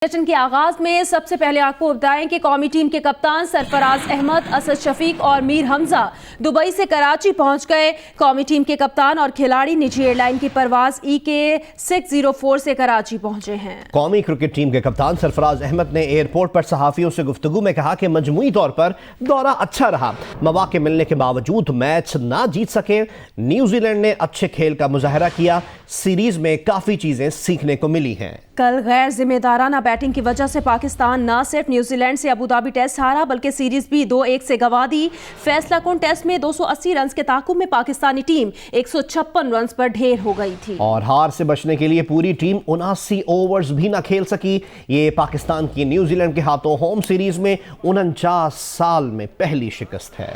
Bulletin کے آغاز میں سب سے پہلے آپ کو بتائیں کہ قومی ٹیم کے کپتان سرفراز احمد، اسد شفیق اور میر حمزہ دبئی سے کراچی پہنچ گئے۔ قومی ٹیم کے کپتان اور کھلاڑی نجی ایئر لائن کی پرواز EK604 سے کراچی پہنچے ہیں۔ قومی کرکٹ ٹیم کے کپتان سرفراز احمد نے ایئرپورٹ پر صحافیوں سے گفتگو میں کہا کہ مجموعی طور پر دورہ اچھا رہا، مواقع ملنے کے باوجود میچ نہ جیت سکے۔ نیوزی لینڈ نے اچھے کھیل کا مظاہرہ کیا، سیریز میں کافی چیزیں سیکھنے کو ملی ہیں۔ کل غیر ذمہ دارانہ بیٹنگ کی وجہ سے پاکستان نہ صرف نیوزی لینڈ سے ابوظہبی ٹیسٹ ہارا بلکہ سیریز بھی 2-1 سے گنوا دی۔ فیصلہ کن ٹیسٹ میں 280 رنز کے تعاقب میں پاکستانی ٹیم 156 رنز پر ڈھیر ہو گئی تھی، اور ہار سے بچنے کے لیے پوری ٹیم 79 اوورز بھی نہ کھیل سکی۔ یہ پاکستان کی نیوزی لینڈ کے ہاتھوں ہوم سیریز میں 49 سال میں پہلی شکست ہے۔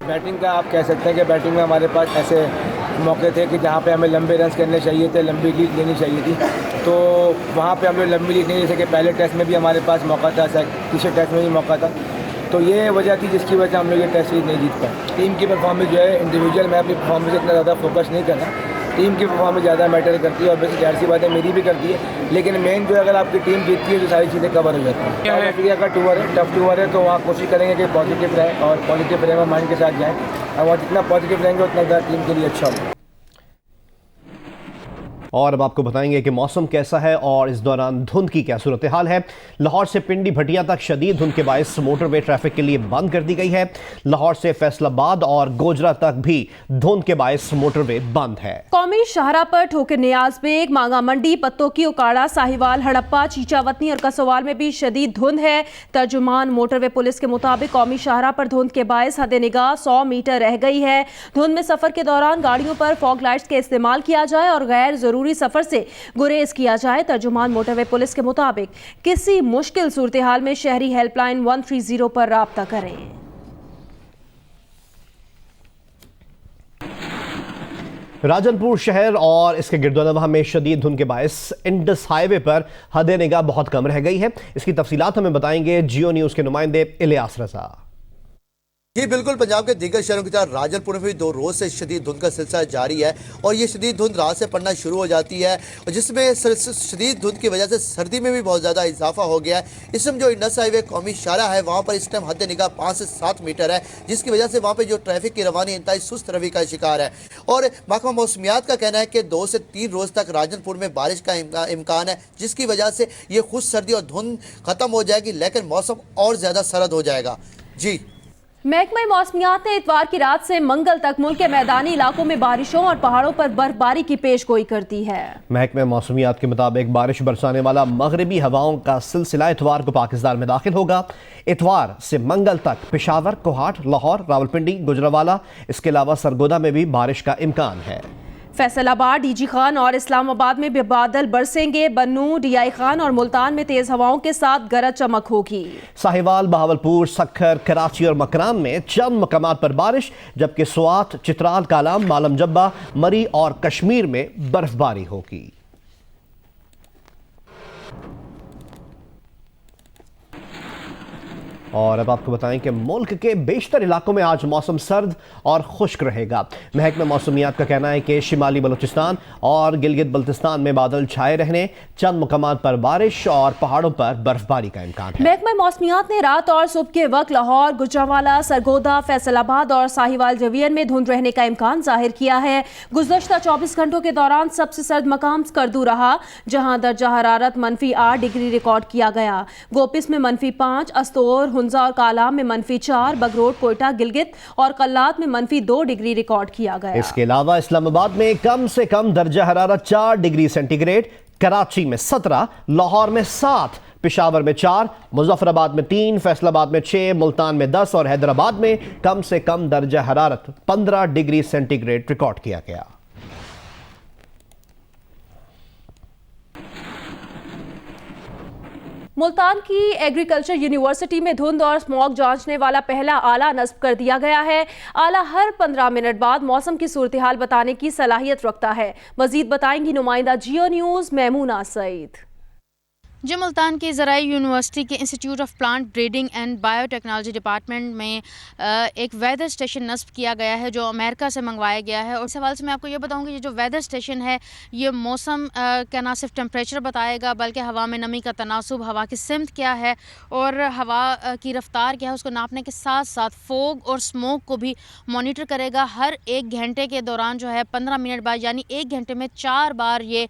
بیٹنگ کا آپ کہہ سکتے ہیں کہ بیٹنگ میں ہمارے پاس ایسے موقع تھے کہ جہاں پہ ہمیں لمبے رنز کرنے چاہیے تھے، لمبی لیڈ لینی چاہیے تھی، تو وہاں پہ ہم نے لمبی لیڈ نہیں، جیسے کہ پہلے ٹیسٹ میں بھی ہمارے پاس موقع تھا، تیسرے ٹیسٹ میں بھی موقع تھا، تو یہ وجہ تھی جس کی وجہ سے ہم لوگ یہ ٹیسٹ سیریز نہیں جیت پائے۔ ٹیم کی پرفارمنس جو ہے انڈیویجول میں اپنی پرفارمنس اتنا زیادہ فوکس نہیں کرنا، ٹیم کی پرفارمنس زیادہ میٹر کرتی ہے، اور ویسے ظاہر سی بات ہے میری بھی کرتی ہے، لیکن مین جو ہے اگر آپ کی ٹیم جیتتی ہے تو ساری چیزیں کور ہو جاتی ہیں۔ ساؤتھ افریقہ کا ٹور ہے، ٹف ٹور ہے، تو وہاں کوشش کریں گے کہ پازیٹیو رہے اور پازیٹیو فریم آف مائنڈ کے ساتھ جائیں، اور وہاں جتنا پازیٹیو رہیں گے اتنا زیادہ ٹیم کے لیے اچھا ہوگا۔ اور اب آپ کو بتائیں گے کہ موسم کیسا ہے اور اس دوران دھند کی کیا صورتحال ہے۔ لاہور سے پنڈی بھٹیا تک شدید دھند کے باعث موٹر وے ٹریفک کے لیے بند کر دی گئی ہے۔ لاہور سے فیصل آباد اور گوجرا تک بھی دھند کے باعث موٹر وے بند ہے۔ قومی شاہراہ پر ٹھوکر نیاز بیگ، مانگا منڈی، پتوں کی اکاڑا، ساہیوال، ہڑپا، چیچا وطنی اور کسوال میں بھی شدید دھند ہے۔ ترجمان موٹر وے پولیس کے مطابق قومی شاہراہ پر دھند کے باعث حد نگاہ 100 میٹر رہ گئی ہے۔ دھند میں سفر کے دوران گاڑیوں پر فوگ لائٹس کے استعمال کیا جائے اور غیر ضروری سفر سے گریز کیا جائے۔ ترجمان موٹر وے پولیس کے مطابق کسی مشکل صورتحال میں شہری ہیلپ لائن 130 پر رابطہ کریں۔ راجن پور شہر اور اس کے گرد و نواح میں شدید دھند کے باعث انڈس ہائی وے پر حد نگاہ بہت کم رہ گئی ہے۔ اس کی تفصیلات ہمیں بتائیں گے جیو نیوز کے نمائندے الیاس رضا۔ یہ بالکل پنجاب کے دیگر شہروں کی طرح راجن پور میں بھی 2 روز سے شدید دھند کا سلسلہ جاری ہے، اور یہ شدید دھند رات سے پڑنا شروع ہو جاتی ہے، جس میں شدید دھند کی وجہ سے سردی میں بھی بہت زیادہ اضافہ ہو گیا ہے۔ اس میں جو انڈس ہائی وے قومی شاہراہ ہے وہاں پر اس ٹائم حد نگاہ 5 سے 7 میٹر ہے، جس کی وجہ سے وہاں پہ جو ٹریفک کی روانی انتہائی سست روی کا شکار ہے، اور محکمہ موسمیات کا کہنا ہے کہ 2 سے 3 روز تک راجن پور میں بارش کا امکان ہے، جس کی وجہ سے یہ خشک سردی اور دھند ختم ہو جائے گی، لیکن موسم اور زیادہ سرد ہو جائے گا۔ جی، محکمہ موسمیات نے اتوار کی رات سے منگل تک ملک کے میدانی علاقوں میں بارشوں اور پہاڑوں پر برف باری کی پیش گوئی کر دی ہے۔ محکمہ موسمیات کے مطابق بارش برسانے والا مغربی ہواؤں کا سلسلہ اتوار کو پاکستان میں داخل ہوگا۔ اتوار سے منگل تک پشاور، کوہاٹ، لاہور، راولپنڈی، گجرانوالہ، اس کے علاوہ سرگودا میں بھی بارش کا امکان ہے۔ فیصل آباد، ڈی جی خان اور اسلام آباد میں بھی بادل برسیں گے۔ بنوں، ڈی آئی خان اور ملتان میں تیز ہواؤں کے ساتھ گرج چمک ہوگی۔ ساہیوال، بہاولپور، سکھر، کراچی اور مکران میں چند مقامات پر بارش، جبکہ سوات، چترال، کالام، مالم جبہ، مری اور کشمیر میں برف باری ہوگی۔ اور اب آپ کو بتائیں کہ ملک کے بیشتر علاقوں میں آج موسم سرد اور خشک رہے گا۔ محکمہ موسمیات کا کہنا ہے کہ شمالی بلوچستان اور گلگت بلتستان میں بادل چھائے رہنے، چند مقامات پر بارش اور پہاڑوں پر برف باری کا امکان ہے۔ محکمہ موسمیات نے رات اور صبح کے وقت لاہور، گجرانوالہ، سرگودا، فیصل آباد اور ساہیوال جویر میں دھند رہنے کا امکان ظاہر کیا ہے۔ گزشتہ 24 گھنٹوں کے دوران سب سے سرد مقام اسکردو رہا، جہاں درجہ حرارت -8 ڈگری ریکارڈ کیا گیا۔ گوپس میں -5، استور، ہنزا اور کالام میں -4، بگروٹ، کوئٹہ، گلگت اور قلات میں -2 ڈگری ریکارڈ کیا گیا۔ اس کے علاوہ اسلام آباد میں کم سے کم درجہ حرارت 4 ڈگری سینٹی گریڈ، کراچی میں 17، لاہور میں 7، پشاور میں 4، مظفر آباد میں 3، فیصل آباد میں 6، ملتان میں 10 اور حیدرآباد میں کم سے کم درجہ حرارت 15 ڈگری سینٹی گریڈ ریکارڈ کیا گیا۔ ملتان کی ایگریکلچر یونیورسٹی میں دھند اور اسموگ جانچنے والا پہلا آلہ نصب کر دیا گیا ہے۔ آلہ ہر 15 منٹ بعد موسم کی صورتحال بتانے کی صلاحیت رکھتا ہے۔ مزید بتائیں گی نمائندہ جیو نیوز میمونہ سعید۔ جو ملتان کے زرعی یونیورسٹی کے institute of plant breeding and biotechnology department میں ایک ویدر اسٹیشن نصب کیا گیا ہے جو امریکہ سے منگوایا گیا ہے. اور اس حوالے سے میں آپ کو یہ بتاؤں کہ یہ جو ویدر اسٹیشن ہے یہ موسم کا نہ صرف ٹمپریچر بتائے گا بلکہ ہوا میں نمی کا تناسب, ہوا کی سمت کیا ہے اور ہوا کی رفتار کیا ہے اس کو ناپنے کے ساتھ ساتھ فوگ اور اسموک کو بھی مانیٹر کرے گا. ہر 1 گھنٹے کے دوران جو ہے 15 منٹ بعد یعنی 1 گھنٹے میں 4 بار یہ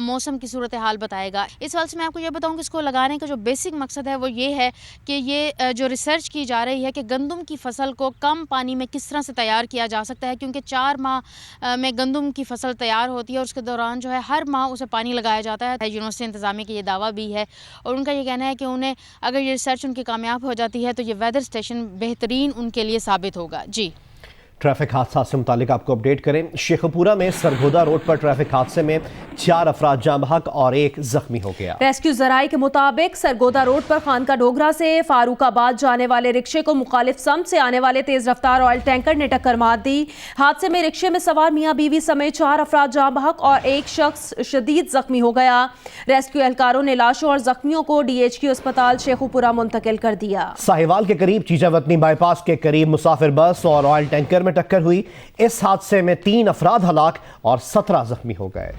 موسم کی صورتحال بتائے گا. اس حوالے سے میں آپ کو یہ بتاؤں کہ اس کو لگانے کا جو بیسک مقصد ہے وہ یہ ہے کہ یہ جو ریسرچ کی جا رہی ہے کہ گندم کی فصل کو کم پانی میں کس طرح سے تیار کیا جا سکتا ہے, کیونکہ 4 ماہ میں گندم کی فصل تیار ہوتی ہے اور اس کے دوران جو ہے ہر ماہ اسے پانی لگایا جاتا ہے. یونیورسٹی انتظامیہ کا یہ دعویٰ بھی ہے اور ان کا یہ کہنا ہے کہ انہیں اگر یہ ریسرچ ان کی کامیاب ہو جاتی ہے تو یہ ویدر اسٹیشن بہترین ان کے لیے ثابت ہوگا. جی ٹریفک حادثات سے متعلق آپ کو اپڈیٹ کریں. شیخوپورہ میں سرگودا روڈ پر ٹریفک حادثے میں 4 افراد جاں بحق اور 1 زخمی ہو گیا. ریسکیو ذرائع کے مطابق سرگودا روڈ پر خانقاہ ڈوگرا سے فاروق آباد جانے والے رکشے کو مخالف سمت سے آنے والے تیز رفتار آئل ٹینکر نے ٹکر مار دی. حادثے میں رکشے میں سوار میاں بیوی سمیت 4 افراد جاں بحق اور 1 شخص شدید زخمی ہو گیا. ریسکیو اہلکاروں نے لاشوں اور زخمیوں کو DHQ اسپتال شیخوپورہ منتقل کر دیا. ساہیوال کے قریب چیچا وطنی بائی پاس کے قریب مسافر بس اور آئل ٹینکر میں ٹکر ہوئی. اس حادثے میں 3 افراد ہلاک اور 17 زخمی ہو گئے.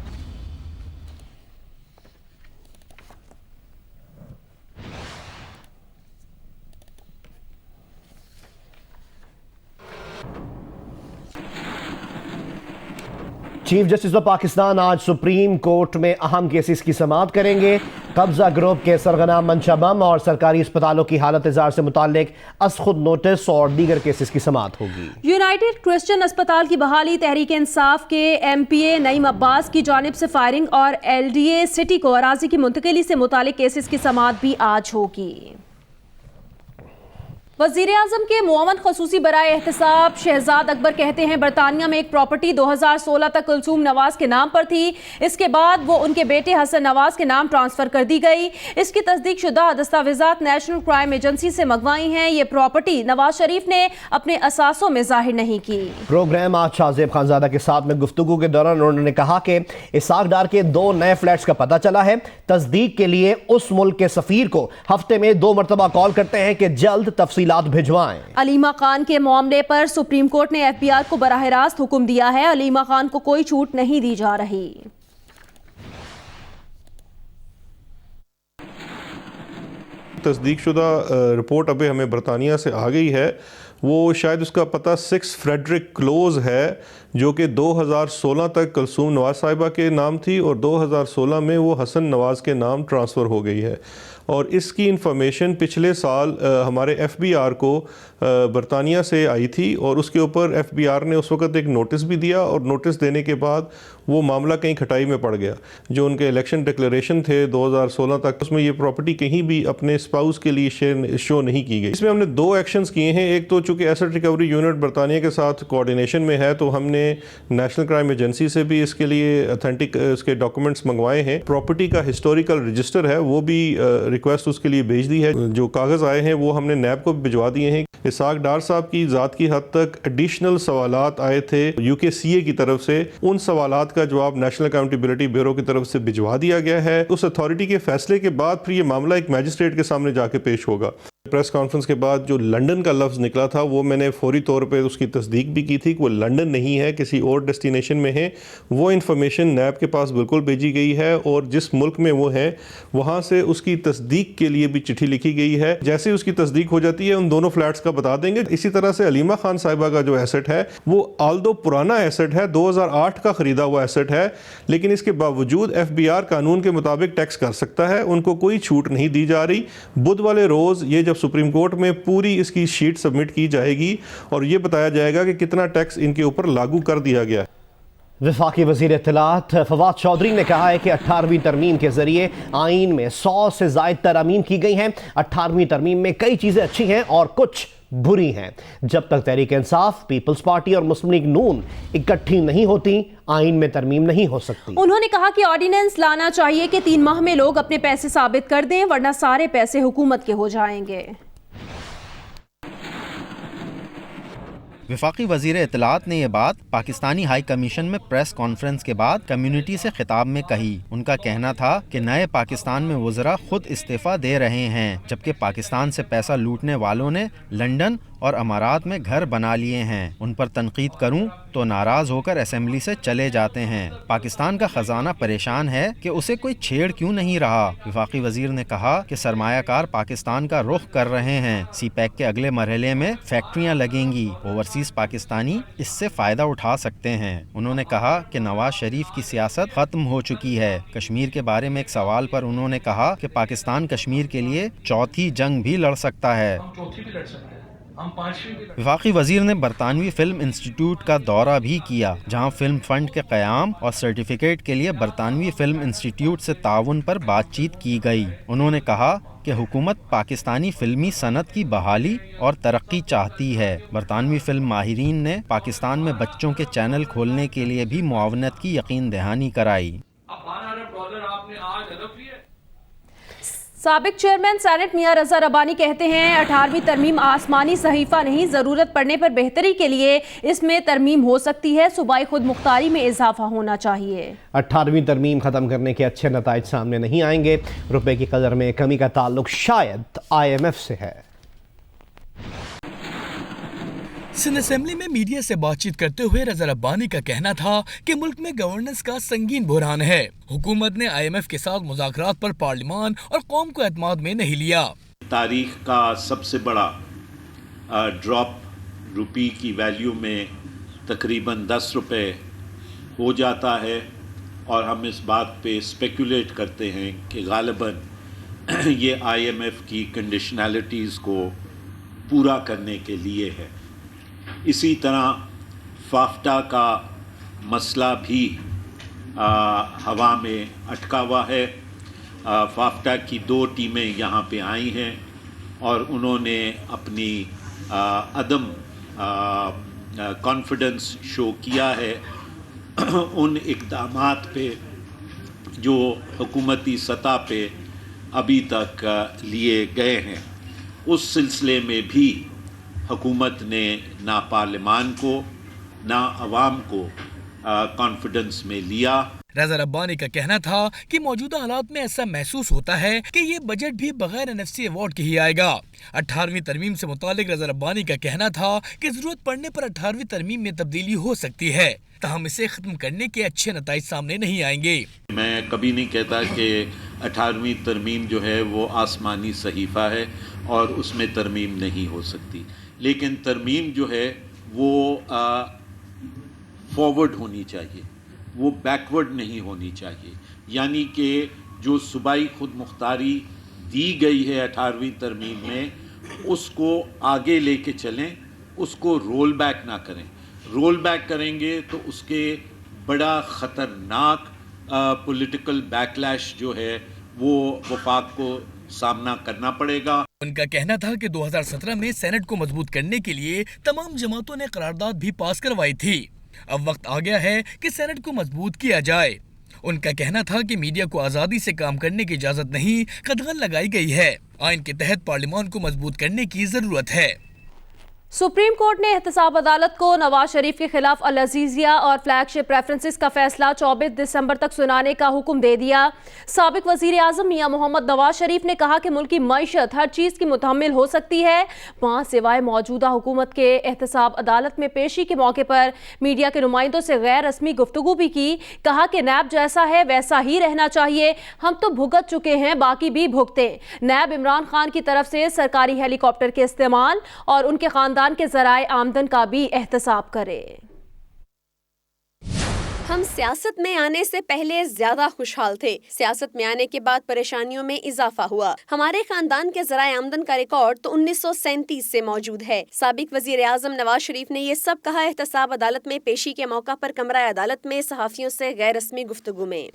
چیف جسٹس آف پاکستان آج سپریم کورٹ میں اہم کیسز کی سماعت کریں گے. قبضہ گروپ کے سرغنہ منشا بم اور سرکاری اسپتالوں کی حالت زار سے متعلق از خود نوٹس اور دیگر کیسز کی سماعت ہوگی. یونائیٹڈ کرسچن اسپتال کی بحالی, تحریک انصاف کے MPA نعیم عباس کی جانب سے فائرنگ اور LDA سٹی کو اراضی کی منتقلی سے متعلق کیسز کی سماعت بھی آج ہوگی. وزیر اعظم کے معاون خصوصی برائے احتساب شہزاد اکبر کہتے ہیں برطانیہ میں ایک پراپرٹی 2016 تک کلثوم نواز کے نام پر تھی. اس کے بعد وہ ان کے بیٹے حسن نواز کے نام ٹرانسفر کر دی گئی. اس کی تصدیق شدہ دستاویزات نیشنل کرائم ایجنسی سے منگوائی ہیں. یہ پراپرٹی نواز شریف نے اپنے اثاثوں میں ظاہر نہیں کی. پروگرام آج شاہزیب خانزادہ کے ساتھ میں گفتگو کے دوران انہوں نے کہا کہ اسحاق ڈار کے 2 نئے فلیٹس کا پتہ چلا ہے. تصدیق کے لیے اس ملک کے سفیر کو ہفتے میں 2 مرتبہ کال کرتے ہیں کہ جلد تفصیلات بھجوائیں. علیمہ خان کے معاملے پر سپریم کورٹ نے FBI کو براہ راست حکم دیا ہے. علیمہ خان کو کوئی چھوٹ نہیں دی جا رہی. تصدیق شدہ رپورٹ ابھی ہمیں برطانیہ سے آ گئی ہے. وہ شاید اس کا پتہ 6 فریڈرک کلوز ہے جو کہ 2016 تک کلثوم نواز صاحبہ کے نام تھی اور 2016 میں وہ حسن نواز کے نام ٹرانسفر ہو گئی ہے. اور اس کی انفارمیشن پچھلے سال ہمارے FBR کو برطانیہ سے آئی تھی اور اس کے اوپر FBR نے اس وقت ایک نوٹس بھی دیا اور نوٹس دینے کے بعد وہ معاملہ کہیں کھٹائی میں پڑ گیا. جو ان کے الیکشن ڈکلیریشن تھے 2016 تک اس میں یہ پراپرٹی کہیں بھی اپنے اسپاؤس کے لیے شو نہیں کی گئی. اس میں ہم نے 2 ایکشنز کیے ہیں. ایک تو چونکہ ایسٹ ریکوری یونٹ برطانیہ کے ساتھ کوآرڈینیشن میں ہے تو ہم نے نیشنل کرائم ایجنسی سے بھی اس کے لیے اتھینٹک اس کے ڈاکومنٹس منگوائے ہیں. پراپرٹی کا ہسٹوریکل رجسٹر ہے وہ بھی ریکویسٹ اس کے لیے بھیج دی ہے. جو کاغذ آئے ہیں وہ ہم نے نیب کو بھجوا دیے ہیں. اسحاق ڈار صاحب کی ذات کی حد تک ایڈیشنل سوالات آئے تھے UKCA کی طرف سے. ان سوالات کا جواب نیشنل اکاؤنٹیبلٹی بیورو کی طرف سے بھجوا دیا گیا ہے. اس اتھارٹی کے فیصلے کے بعد پھر یہ معاملہ ایک میجسٹریٹ کے سامنے جا کے پیش ہوگا. پریس کانفرنس کے بعد جو لنڈن کا لفظ نکلا تھا وہ میں نے فوری طور پہ اس کی تصدیق بھی کی تھی کہ وہ لنڈن نہیں ہے, کسی اور ڈیسٹینیشن میں ہے. وہ انفارمیشن نیب کے پاس بالکل بھیجی گئی ہے اور جس ملک میں وہ ہیں وہاں سے اس کی تصدیق کے لیے بھی چٹھی لکھی گئی ہے. جیسے اس کی تصدیق ہو جاتی ہے ان دونوں فلیٹس کا بتا دیں گے. اسی طرح سے علیمہ خان صاحبہ کا جو ایسٹ ہے وہ آلدو پرانا ایسٹ ہے, 2008 کا خریدا ہوا ایسٹ ہے, لیکن اس کے باوجود FBR قانون کے مطابق ٹیکس کر سکتا ہے. ان کو کوئی چھوٹ نہیں دی جا رہی. بدھ والے روز یہ جب سپریم کورٹ میں پوری اس کی شیٹ سبمٹ کی جائے گی اور یہ بتایا جائے گا کہ کتنا ٹیکس ان کے اوپر لاگو کر دیا گیا ہے. وفاقی وزیر اطلاعات فواد چودھری نے کہا ہے کہ 18ویں ترمیم کے ذریعے آئین میں 100 سے زائد ترامیم کی گئی ہیں. 18ویں ترمیم میں کئی چیزیں اچھی ہیں اور کچھ بری ہیں. جب تک تحریک انصاف, پیپلز پارٹی اور مسلم لیگ نون اکٹھی نہیں ہوتی آئین میں ترمیم نہیں ہو سکتی. انہوں نے کہا کہ آرڈیننس لانا چاہیے کہ 3 ماہ میں لوگ اپنے پیسے ثابت کر دیں ورنہ سارے پیسے حکومت کے ہو جائیں گے. वफाकी वजीर इत्तलात ने यह बात पाकिस्तानी हाई कमीशन में प्रेस कॉन्फ्रेंस के बाद कम्युनिटी से खिताब में कही। उनका कहना था कि नए पाकिस्तान में वज़रा खुद इस्तीफ़ा दे रहे हैं, जबकि पाकिस्तान से पैसा लूटने वालों ने लंदन और अमारात में घर बना लिए हैं। उन पर तनकीद करूं तो नाराज़ होकर असेंबली से चले जाते हैं। पाकिस्तान का खजाना परेशान है कि उसे कोई छेड़ क्यों नहीं रहा। वफाकी वजीर ने कहा कि सरमायाकार पाकिस्तान का रुख कर रहे हैं। सी पैक के अगले मरहले में फैक्ट्रियां लगेंगी, ओवरसीज पाकिस्तानी इससे फ़ायदा उठा सकते हैं। उन्होंने कहा कि नवाज शरीफ की सियासत ख़त्म हो चुकी है। कश्मीर के बारे में एक सवाल पर उन्होंने कहा कि पाकिस्तान कश्मीर के लिए चौथी जंग भी लड़ सकता है। वफाकी वजीर ने बरतानवी फिल्म इंस्टीट्यूट का दौरा भी किया, जहां फिल्म फंड के क़याम और सर्टिफिकेट के लिए बरतानवी फिल्म इंस्टीट्यूट से ताउन पर बातचीत की गई। उन्होंने कहा कि हुकूमत पाकिस्तानी फिल्मी सनत की बहाली और तरक्की चाहती है। बरतानवी फिल्म माहिरीन ने पाकिस्तान में बच्चों के चैनल खोलने के लिए भी मुआवनत की यकीन दहानी कराई। साबिक चेयरमैन सेनेट मियां रजा रब्बानी कहते हैं 18वीं तरमीम आसमानी सहीफा नहीं, ज़रूरत पड़ने पर बेहतरी के लिए इसमें तरमीम हो सकती है। सूबाई खुद मुख्तारी में इजाफा होना चाहिए। 18वीं तरमीम ख़त्म करने के अच्छे नताइज सामने नहीं आएंगे। रुपए की कदर में कमी का ताल्लुक शायद IMF से है। सिंध असेंबली में मीडिया से बातचीत करते हुए रजा रब्बानी का कहना था कि मुल्क में गवर्नेंस का संगीन बुहरान है। हुकूमत ने IMF के साथ मुज़ाकरात पर पार्लिमान और कौम को एतमाद में नहीं लिया। तारीख का सबसे बड़ा ड्रॉप रुपी की वैल्यू में तकरीबन 10 रुपए हो जाता है और हम इस बात पे स्पेकुलेट करते हैं कि गालिबन ये IMF की कंडीशनैलिटीज़ को पूरा करने के लिए है। इसी तरह फाफ्टा का मसला भी हवा में अटका हुआ है। फाफ्टा की 2 टीमें यहाँ पे आई हैं और उन्होंने अपनी अदम कॉन्फिडेंस शो किया है उन इक़दामात पे जो हुकूमती सतह पे अभी तक लिए गए हैं। उस सिलसिले में भी हुकूमत ने ना पार्लिमान को ना अवाम को कॉन्फिडेंस में लिया। रजा रब्बानी का कहना था कि मौजूदा हालात में ऐसा महसूस होता है कि ये बजट भी बगैर NFC अवार्ड के ही आएगा। 18वीं तरमीम से मुतालिक रजा रब्बानी का कहना था कि जरूरत पड़ने पर 18वीं तरमीम में तब्दीली हो सकती है, ताहम इसे खत्म करने के अच्छे नताइज सामने नहीं आएंगे। मैं कभी नहीं कहता कि 18वीं तरमीम जो है वो आसमानी सहीफा है और उसमें तरमीम नहीं हो सकती, लेकिन तरमीम जो है वो फॉरवर्ड होनी चाहिए, वो बैकवर्ड नहीं होनी चाहिए। यानी कि जो सूबाई खुद मुख्तारी दी गई है 18वीं तरमीम में, उसको आगे लेके चलें, उसको रोल बैक ना करें। रोल बैक करेंगे तो उसके बड़ा ख़तरनाक पॉलिटिकल बैकलैश जो है वो वफाक को सामना करना पड़ेगा। उनका कहना था कि 2017 में सेनेट को मजबूत करने के लिए तमाम जमातों ने करारदाद भी पास करवाई थी। अब वक्त आ गया है कि सेनेट को मजबूत किया जाए। उनका कहना था कि मीडिया को आज़ादी से काम करने की इजाज़त नहीं, कदगन लगाई गई है। आइन के तहत पार्लियामान को मजबूत करने की ज़रूरत है। सुप्रीम कोर्ट ने एहतसाब अदालत को नवाज शरीफ के खिलाफ अल अजीजिया और फ्लैगशिप प्रेफरेंसेस का फैसला 24 दिसंबर तक सुनाने का हुक्म दे दिया। साबिक वजीर आजम मियां मोहम्मद नवाज शरीफ ने कहा कि मुल्क की मईशत हर चीज़ की मुतहम्मिल हो सकती है। वहाँ सिवाय मौजूदा हुकूमत के एहतसाब अदालत में पेशी के मौके पर मीडिया के नुमाइंदों से गैर रस्मी गुफ्तगू भी की। कहा कि नैब जैसा है वैसा ही रहना चाहिए, हम तो भुगत चुके हैं, बाकी भी भुगतें। नैब इमरान खान की तरफ से सरकारी हेलीकॉप्टर के इस्तेमाल और उनके खानदान के ज़राए आमदन का भी एहतसाब करे। हम सियासत में आने से पहले ज्यादा खुशहाल थे, सियासत में आने के बाद परेशानियों में इजाफा हुआ। हमारे खानदान के ज़राए आमदन का रिकॉर्ड तो 1937 से मौजूद है। साबिक वजीर आजम नवाज शरीफ ने ये सब कहा एहतसाब अदालत में पेशी के मौका पर कमरा अदालत में सहाफियों से गैर रस्मी गुफ्तगू में।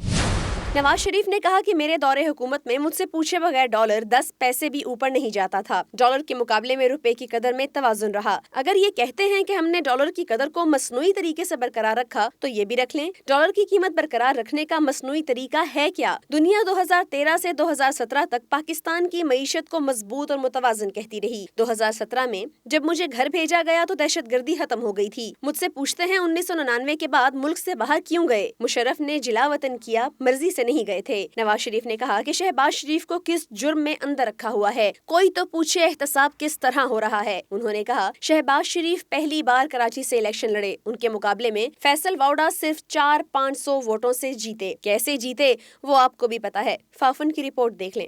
नवाज शरीफ ने कहा कि मेरे दौरे हुकूमत में मुझसे पूछे बगैर डॉलर 10 पैसे भी ऊपर नहीं जाता था। डॉलर के मुकाबले में रुपए की कदर में तवाजुन रहा। अगर ये कहते हैं कि हमने डॉलर की कदर को मसनूई तरीके से बरकरार रखा तो ये भी रख लें, डॉलर की कीमत बरकरार रखने का मसनूई तरीका है क्या? दुनिया 2013 से 2017 तक पाकिस्तान की मईशत को मजबूत और मुतवाजन कहती रही। 2017 में जब मुझे घर भेजा गया तो दहशतगर्दी खत्म हो गई थी। मुझसे पूछते हैं 1999 के बाद मुल्क से बाहर क्यों गए? मुशर्रफ ने जिला वतन किया, मर्जी से नहीं गए थे। नवाज शरीफ ने कहा कि शहबाज शरीफ को किस जुर्म में अंदर रखा हुआ है, कोई तो पूछे एहतसाब किस तरह हो रहा है। उन्होंने कहा शहबाज शरीफ पहली बार कराची से इलेक्शन लड़े, उनके मुकाबले में फैसल वाउडा सिर्फ 400-500 वोटों से जीते। कैसे जीते वो आपको भी पता है। फाफन की रिपोर्ट देख लें।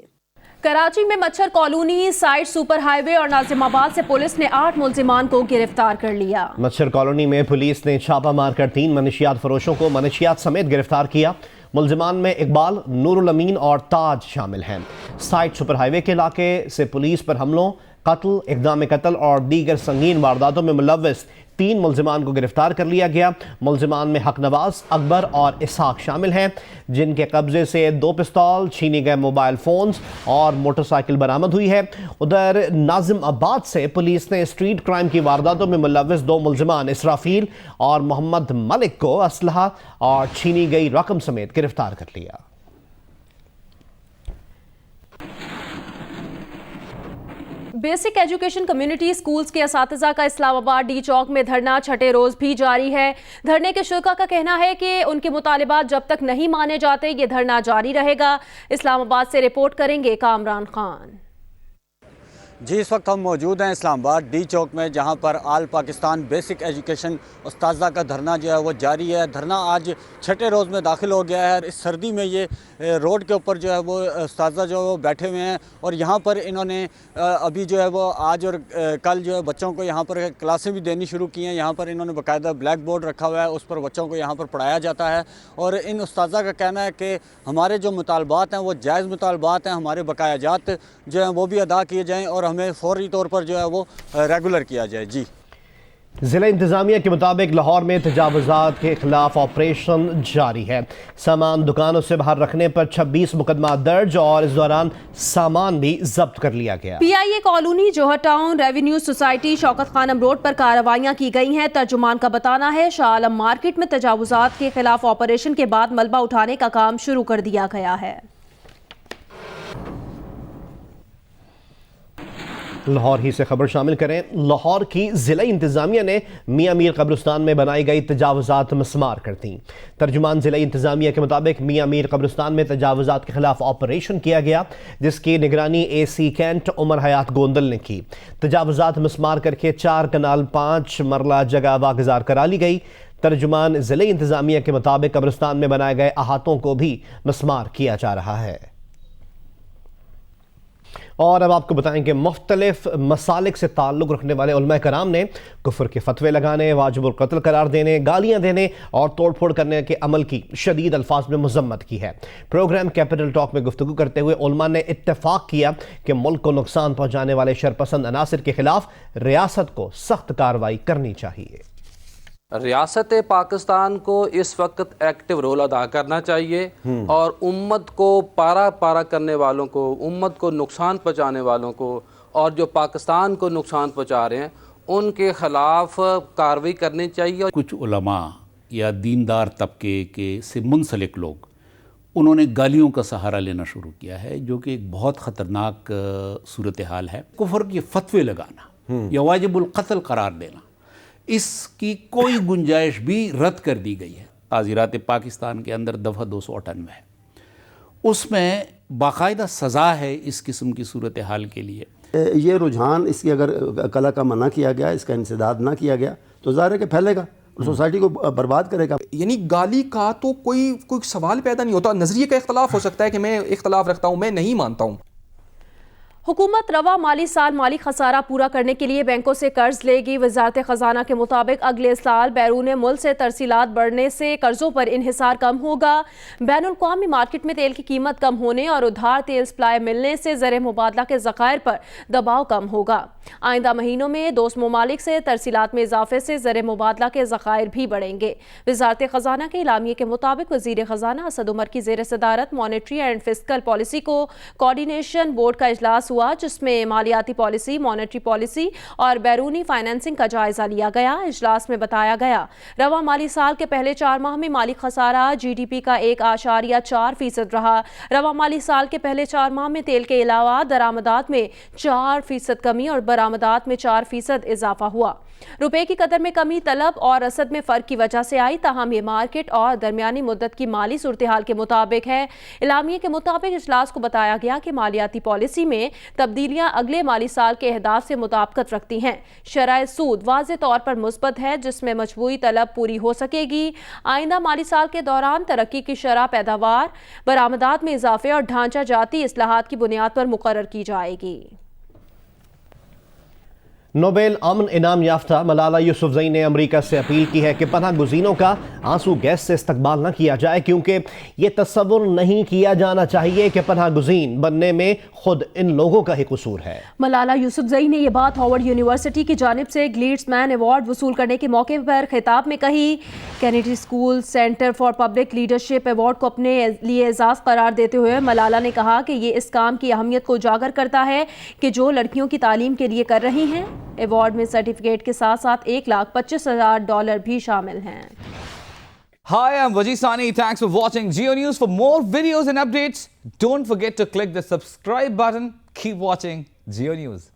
कराची में मच्छर कॉलोनी, साइड सुपर हाईवे और नाजिमाबाद से पुलिस ने 8 मुलजिमान को गिरफ्तार कर लिया। मच्छर कॉलोनी में पुलिस ने छापा मारकर 3 मनशियात फरोशों को मनशियात समेत गिरफ्तार किया। मुलजिमान में इकबाल, नूरुल अमीन और ताज शामिल हैं। साइड सुपर हाईवे के इलाके से पुलिस पर हमलों, कत्ल, इक़दाम कत्ल और दीगर संगीन वारदातों में मुलव्वस 3 मुलजिमान को गिरफ्तार कर लिया गया। मुलजिमान में हक नवाज, अकबर और इसहाक शामिल हैं, जिनके कब्जे से 2 पिस्तौल, छीने गए मोबाइल फ़ोन्स और मोटरसाइकिल बरामद हुई है। उधर नाजिमाबाद से पुलिस ने स्ट्रीट क्राइम की वारदातों में मुलव्वस 2 मुलजिमान इसराफील और मोहम्मद मलिक को असलहा और छीनी गई रकम समेत गिरफ्तार कर लिया। बेसिक एजुकेशन कम्युनिटी स्कूल्स के असातिज़ा का इस्लामाबाद डी चौक में धरना छठे रोज भी जारी है। धरने के शुरा का कहना है कि उनके मुतालिबात जब तक नहीं माने जाते ये धरना जारी रहेगा। इस्लामाबाद से रिपोर्ट करेंगे कामरान खान। जी, इस वक्त हम मौजूद हैं इस्लामाबाद डी चौक में, जहां पर आल पाकिस्तान बेसिक एजुकेशन उस्ताज़ा का धरना जो है वो जारी है। धरना आज छठे रोज़ में दाखिल हो गया है। इस सर्दी में ये रोड के ऊपर जो है वो उस्ताज़ा जो है वो बैठे हुए हैं और यहाँ पर इन्होंने अभी जो है वो आज और कल जो है बच्चों को यहाँ पर क्लासें भी देनी शुरू की हैं। यहाँ पर इन्होंने बाकायदा ब्लैक बोर्ड रखा हुआ है, उस पर बच्चों को यहाँ पर पढ़ाया जाता है और इन उस्ताज़ा का कहना है कि हमारे जो मुतालबात हैं वो जायज़ मुतालबात हैं, हमारे बकायाजात जो हैं वो भी अदा किए जाएँ और हमें फौरी तौर पर जो है वो रेगुलर किया जाए। जी, ज़िला इंतज़ामिया के मुताबिक लाहौर में तजावुज़ात के खिलाफ ऑपरेशन जारी है। सामान दुकानों से बाहर रखने पर 26 मुकदमा दर्ज और इस दौरान सामान भी जब्त कर लिया गया। PIA colony, Johar town, revenue society, Shaukat Khanum road पर कार्रवाइयां की गई हैं। तर्जुमान का बताना है शाह आलम मार्केट में तजावुज़ात के खिलाफ ऑपरेशन के बाद मलबा उठाने का काम शुरू कर दिया गया है। लाहौर ही से खबर शामिल करें। लाहौर की ज़िला इंतज़ामिया ने मियाँ मीर कब्रिस्तान में बनाई गई तजावुज़ात मस्मार कर दी। तर्जुमान ज़िला इंतज़ामिया के मुताबिक मियाँ मीर कब्रिस्तान में तजावुज़ात के खिलाफ ऑपरेशन किया गया, जिसकी निगरानी AC कैंट उमर हयात गोंदल ने की। तजावुज़ात मस्मार करके 4 कनाल 5 मरला जगह वागुज़ार करा ली गई। तर्जुमान ज़िला इंतज़ामिया के मुताबिक कब्रिस्तान में बनाए गए अहातों को भी मस्मार किया जा रहा है। और अब आपको बताएं कि मुख्तलिफ मसालिक से ताल्लुक़ रखने वाले उलमा कराम ने कुफ्र के फतवे लगाने, वाजिबुल कत्ल करार देने, गालियां देने और तोड़ फोड़ करने के अमल की शदीद अल्फाज में मजम्मत की है। प्रोग्राम कैपिटल टॉक में गुफ्तगू करते हुए उलमा ने इत्तेफाक किया कि मुल्क को नुकसान पहुँचाने वाले शरपसंद अनासिर के खिलाफ रियासत को सख्त कार्रवाई करनी चाहिए। रियासत पाकिस्तान को इस वक्त एक्टिव रोल अदा करना चाहिए और उम्मत को पारा पारा करने वालों को, उम्मत को नुकसान पहुंचाने वालों को और जो पाकिस्तान को नुकसान पहुंचा रहे हैं उनके खिलाफ कार्रवाई करनी चाहिए। कुछ उलमा या दीनदार तबके के से मुंसलिक लोग उन्होंने गालियों का सहारा लेना शुरू किया है, जो कि एक बहुत ख़तरनाक सूरत हाल है। कुफ्र के फतवे लगाना या वाजिबुल कत्ल करार देना, इसकी कोई गुंजाइश भी रद्द कर दी गई है। ताज़ीरात पाकिस्तान के अंदर दफ़ा 298 है, उसमें बाकायदा सज़ा है इस किस्म की सूरत हाल के लिए। ये रुझान, इसकी अगर कला का मना किया गया, इसका इंसदाद ना किया गया तो ज़ाहिर है कि फैलेगा और सोसाइटी को बर्बाद करेगा। यानी गाली का तो कोई सवाल पैदा नहीं होता। नज़रिए का इख्तलाफ हो सकता है कि मैं इख्तलाफ रखता हूँ, मैं नहीं मानता हूँ। हुकूमत रवा माली साल माली खसारा पूरा करने के लिए बैंकों से कर्ज लेगी। वजारत खजाना के मुताबिक अगले साल बैरून मुल्क से तरसीलात बढ़ने से कर्जों पर इन्हिसार कम होगा। बैनुल-अक़वामी मार्केट में तेल की कीमत कम होने और उधार तेल सप्लाई मिलने से ज़र मुबादला के ज़खायर पर दबाव कम होगा। आइंदा महीनों में दोस्त ममालिक से तरसीलात में इजाफे से ज़र मुबादला के ज़खायर भी बढ़ेंगे। वजारत खजाना के इलामिये के मुताबिक वज़ीर खजाना असद उमर की ज़ेर सदारत मॉनेटरी एंड फिस्कल पॉलिसी को कोऑर्डिनेशन बोर्ड का इजलास हुआ, जिसमें मालियाती पॉलिसी, मॉनेटरी पॉलिसी और बैरूनी फाइनेंसिंग का जायजा लिया गया। इजलास में बताया गया रवा माली साल के पहले 4 माह में माली खसारा GDP का 1.4% रहा। रवा माली साल के पहले 4 माह में तेल के अलावा दरामदात में 4% कमी और बरामदात में 4% इजाफा हुआ। रुपए की कदर में कमी तलब और रसद में फ़र्क की वजह से आई, ताहम ये मार्केट और दरमियानी मुद्दत की माली सूरत हाल के मुताबिक है। इलामिये के मुताबिक इजलास को बताया गया कि मालियाती पॉलिसी में तब्दीलियां अगले माली साल के अहदाफ से मुताबिकत रखती हैं। शरह सूद वाज़े तौर पर मुस्बत है, जिसमें मजबूरी तलब पूरी हो सकेगी। आइंदा माली साल के दौरान तरक्की की शरह, पैदावार, बरामदात में इजाफे और ढांचा जाती इस्लाहात की बुनियाद पर मुकर्रर की जाएगी। नोबेल अमन इनाम याफ्ता मलाला यूसुफजई ने अमरीका से अपील की है कि पनाह गुज़ीनों का आंसू गैस से इस्तकबाल न किया जाए, क्योंकि ये तस्वुर नहीं किया जाना चाहिए कि पनाह गुज़ीन बनने में खुद इन लोगों का ही कसूर है। मलाला यूसुफजई ने यह बात हार्वर्ड यूनिवर्सिटी की जानिब से ग्लीट्समैन अवार्ड वसूल करने के मौके पर खिताब में कही। Kennedy school centre for public leadership award को अपने लिए एजाज़ करार देते हुए मलाला ने कहा कि ये इस काम की अहमियत को उजागर करता है कि जो लड़कियों की तालीम के लिए कर रही हैं। अवार्ड में सर्टिफिकेट के साथ साथ $1,25,000 भी शामिल हैं। Hi, I'm Wajid Sani. Thanks for watching Geo News. For more videos and updates, don't forget to click the subscribe button. Keep watching Geo News.